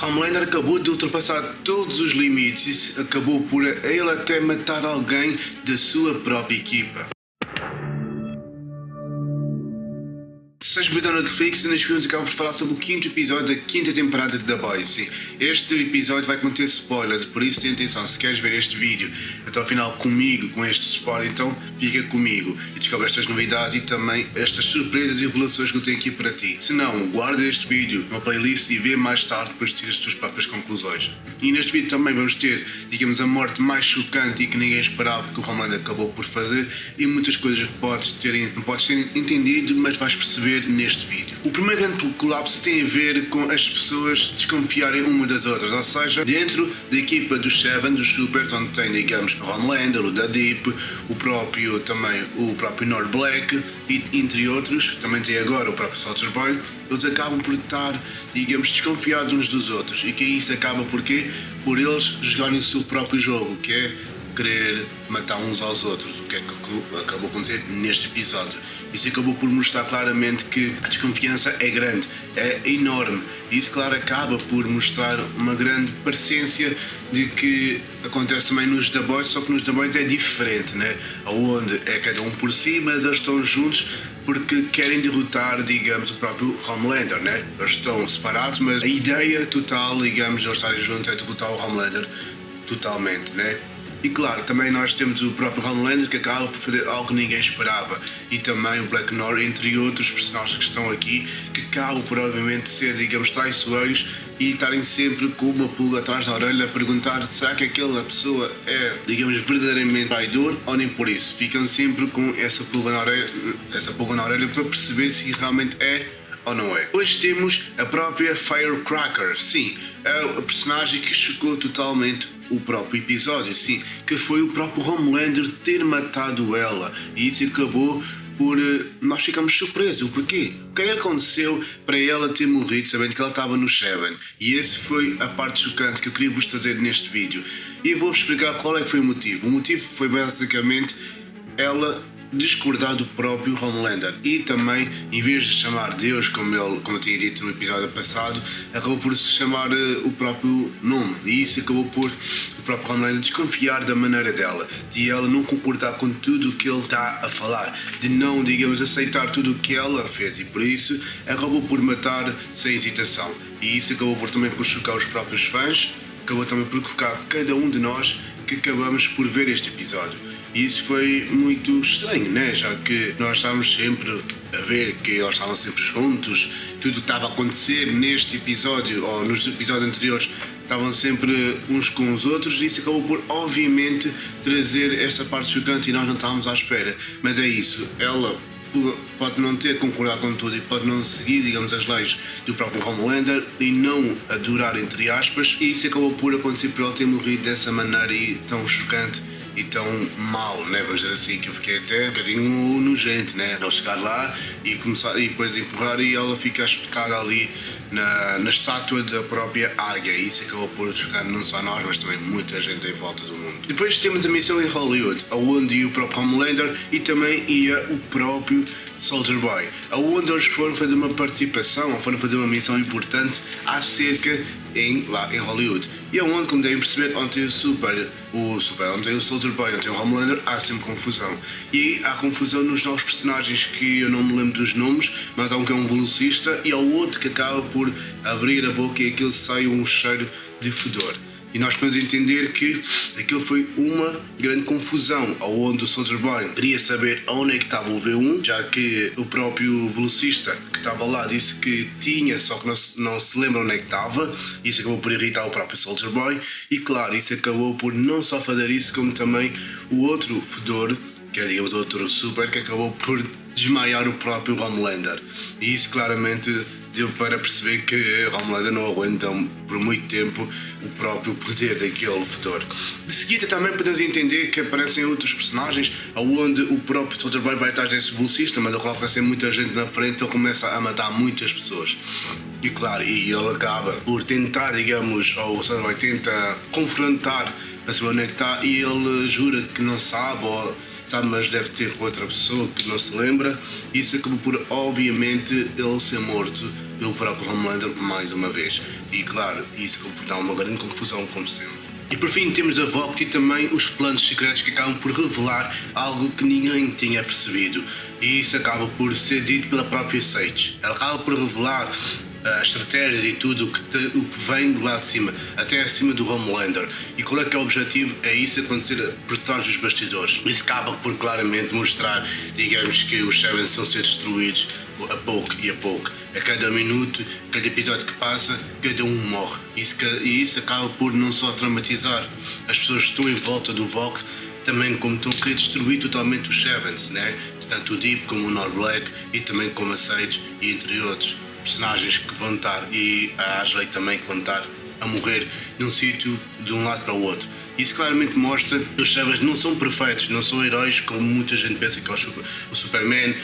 Homelander acabou de ultrapassar todos os limites e acabou por ele até matar alguém da sua própria equipa. Seja bem-vindo ao Netflix e neste vídeo acabo por falar sobre o quinto episódio da quinta temporada de The Boys. Sim, este episódio vai conter spoilers, por isso tenha atenção, se queres ver este vídeo até ao final comigo, com este spoiler, então fica comigo e descobre estas novidades e também estas surpresas e revelações que eu tenho aqui para ti. Se não, guarda este vídeo numa playlist e vê mais tarde, depois tiras as tuas próprias conclusões. E neste vídeo também vamos ter, digamos, a morte mais chocante e que ninguém esperava que o Homelander acabou por fazer e muitas coisas que não podes ter entendido, mas vais perceber neste vídeo. O primeiro grande colapso tem a ver com as pessoas desconfiarem uma das outras, ou seja, dentro da equipa dos Seven, dos Supers, onde tem, digamos, o Homelander, o Da Deep, o próprio Nord Black, e entre outros, também tem agora o próprio Soldier Boy, eles acabam por estar, digamos, desconfiados uns dos outros, e que isso acaba por quê? Por eles jogarem o seu próprio jogo, que é querer matar uns aos outros, o que é que acabou a acontecer neste episódio. Isso acabou por mostrar claramente que a desconfiança é grande, é enorme. E isso, claro, acaba por mostrar uma grande parecência de que acontece também nos The Boys, só que nos The Boys é diferente, né? Onde é cada um por si, mas eles estão juntos porque querem derrotar, digamos, o próprio Homelander, né? Eles estão separados, mas a ideia total, digamos, de eles estarem juntos é derrotar o Homelander totalmente, né? E claro, também nós temos o próprio Homelander que acaba por fazer algo que ninguém esperava, e também o Black Noir, entre outros personagens que estão aqui, que acabam por obviamente ser, digamos, traiçoeiros e estarem sempre com uma pulga atrás da orelha a perguntar: será que aquela pessoa é, digamos, verdadeiramente traidor ou nem por isso? Ficam sempre com essa pulga na orelha para perceber se realmente é ou não é. Hoje temos a própria Firecracker, sim, a personagem que chocou totalmente o próprio episódio, sim, que foi o próprio Homelander ter matado ela, e isso acabou por nós ficamos surpresos. O porquê? O que é que aconteceu para ela ter morrido sabendo que ela estava no Seven? E esse foi a parte chocante que eu queria vos trazer neste vídeo, e vou-vos explicar qual é que foi o motivo. O motivo foi basicamente ela discordar do próprio Homelander, e também, em vez de chamar Deus, como eu tinha dito no episódio passado, acabou por se chamar o próprio nome, e isso acabou por o próprio Homelander desconfiar da maneira dela, de ela não concordar com tudo o que ele está a falar, de não, digamos, aceitar tudo o que ela fez, e por isso acabou por matar sem hesitação. E isso acabou por também por chocar os próprios fãs, acabou também por provocar cada um de nós que acabamos por ver este episódio. E isso foi muito estranho, né? Já que nós estávamos sempre a ver que eles estavam sempre juntos, tudo o que estava a acontecer neste episódio ou nos episódios anteriores estavam sempre uns com os outros, e isso acabou por, obviamente, trazer esta parte chocante e nós não estávamos à espera. Mas é isso, ela pode não ter concordado com tudo e pode não seguir, digamos, as leis do próprio Homelander e não adorar, entre aspas, e isso acabou por acontecer por ela ter morrido dessa maneira e tão chocante e tão mal, né? Vamos dizer assim, que eu fiquei até um bocadinho nojento, né? Ele chegar lá e começar e depois empurrar e ela fica espetada ali na estátua da própria águia, e isso acabou por chocar não só nós, mas também muita gente em volta do mundo. Depois temos a missão em Hollywood, onde ia o próprio Homelander e também ia o próprio Soldier Boy, onde eles foram fazer uma participação, ou foram fazer uma missão importante acerca lá em Hollywood. E é onde, como devem perceber, onde tem onde tem o Soldier Boy, onde tem o Homelander, há sempre confusão. E há confusão nos novos personagens que eu não me lembro dos nomes, mas há um que é um velocista e há o outro que acaba por abrir a boca e aquilo sai um cheiro de fedor. E nós podemos entender que aquilo foi uma grande confusão, onde o Soldier Boy queria saber onde é que estava o V1, já que o próprio velocista que estava lá disse que tinha, só que não se lembra onde é que estava. Isso acabou por irritar o próprio Soldier Boy, e claro, isso acabou por não só fazer isso, como também o outro fedor, que é, digamos, outro super, que acabou por desmaiar o próprio Homelander. E isso claramente deu para perceber que Homelander não aguenta por muito tempo o próprio poder daquele fedor. De seguida também podemos entender que aparecem outros personagens, onde o próprio Soldier Boy vai atrás desse velocista, mas ele coloca sempre muita gente na frente, ele começa a matar muitas pessoas. E claro, e ele acaba por tentar, digamos, ou o Soldier Boy tenta confrontar para saber onde é que está, e ele jura que não sabe, ou sabe, mas deve ter com outra pessoa que não se lembra. Isso acabou por, obviamente, ele ser morto pelo próprio Homelander mais uma vez. E claro, isso dá uma grande confusão, como sempre. E por fim temos a Vought e também os planos secretos que acabam por revelar algo que ninguém tinha percebido. E isso acaba por ser dito pela própria Sage. Ela acaba por revelar as estratégias e tudo o que vem do lado de cima, até acima do Homelander. E qual é que é o objetivo? É isso acontecer por trás dos bastidores. Isso acaba por claramente mostrar, digamos, que os Seven estão a ser destruídos a pouco e a pouco. A cada minuto, cada episódio que passa, cada um morre. E isso acaba por não só traumatizar as pessoas que estão em volta do Vought, também como estão a querer destruir totalmente os Sevens, né? Tanto o Deep como o Nord Black e também como a Sage e entre outros personagens que vão estar, e a Ashley também, que vão estar a morrer num sítio de um lado para o outro. Isso claramente mostra que os Sevens não são perfeitos, não são heróis como muita gente pensa que é o Superman,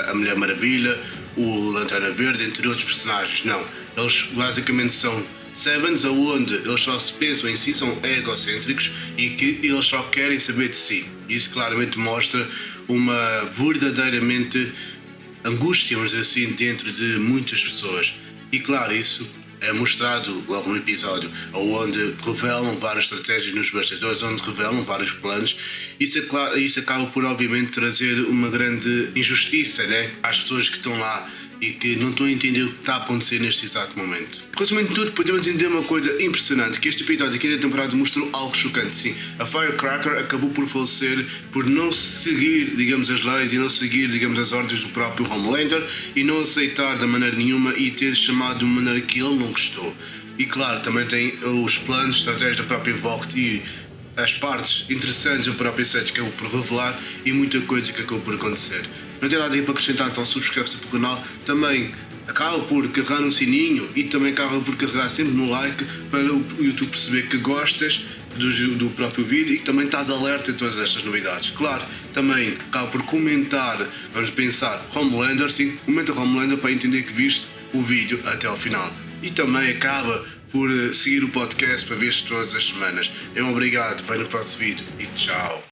a Mulher Maravilha, o Lanterna Verde, entre outros personagens. Não, eles basicamente são Sevens, onde eles só se pensam em si, são egocêntricos e que eles só querem saber de si. Isso claramente mostra uma verdadeiramente angústia, vamos dizer assim, dentro de muitas pessoas. E claro, isso é mostrado logo no episódio, onde revelam várias estratégias nos bastidores, onde revelam vários planos. Isso acaba por obviamente trazer uma grande injustiça, né, às pessoas que estão lá e que não estão a entender o que está a acontecer neste exato momento. Resumindo tudo, podemos entender uma coisa impressionante, que este episódio aqui da temporada mostrou algo chocante. Sim, a Firecracker acabou por falecer por não seguir, digamos, as leis e não seguir, digamos, as ordens do próprio Homelander e não aceitar de maneira nenhuma e ter chamado de uma maneira que ele não gostou. E claro, também tem os planos, estratégias da própria Vought e as partes interessantes da própria Sage que acabou por revelar e muita coisa que acabou por acontecer. Não tem nada aí para acrescentar, então subscreve-se para o canal. Também acaba por carregar no sininho e também acaba por carregar sempre no like para o YouTube perceber que gostas do próprio vídeo e que também estás alerta em todas estas novidades. Claro, também acaba por comentar, vamos pensar, Homelander, sim, comenta Homelander para entender que viste o vídeo até ao final. E também acaba por seguir o podcast para ver-se todas as semanas. Obrigado, vai no próximo vídeo e tchau.